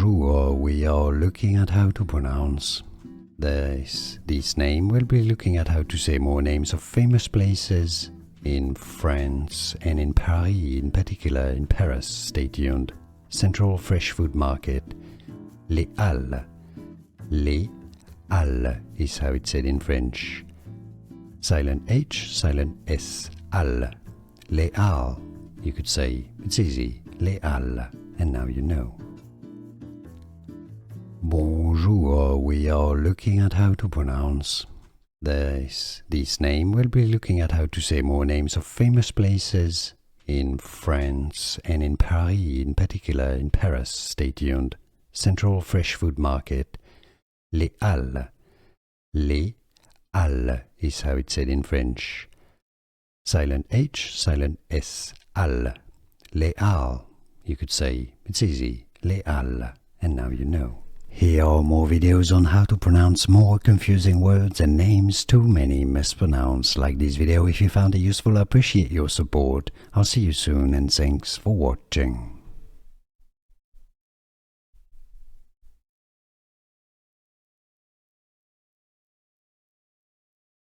Bonjour, we are looking at how to pronounce this name. We'll be looking at how to say more names of famous places in France and in Paris, in particular in Paris. Stay tuned. Central Fresh Food Market. Les Halles. Les Halles is how it's said in French. Silent H, silent S. Halles. Les Halles. You could say, it's easy, Les Halles. And now you know. Bonjour, we are looking at how to pronounce this name. We'll be looking at how to say more names of famous places in France and in Paris, in particular in Paris. Stay tuned. Central Fresh Food Market. Les Halles. Les Halles is how it's said in French. Silent H, silent S. Halles. Les Halles. You could say, it's easy, Les Halles. And now you know. Here are more videos on how to pronounce more confusing words and names too many mispronounced. Like this video if you found it useful. I appreciate your support. I'll see you soon and thanks for watching.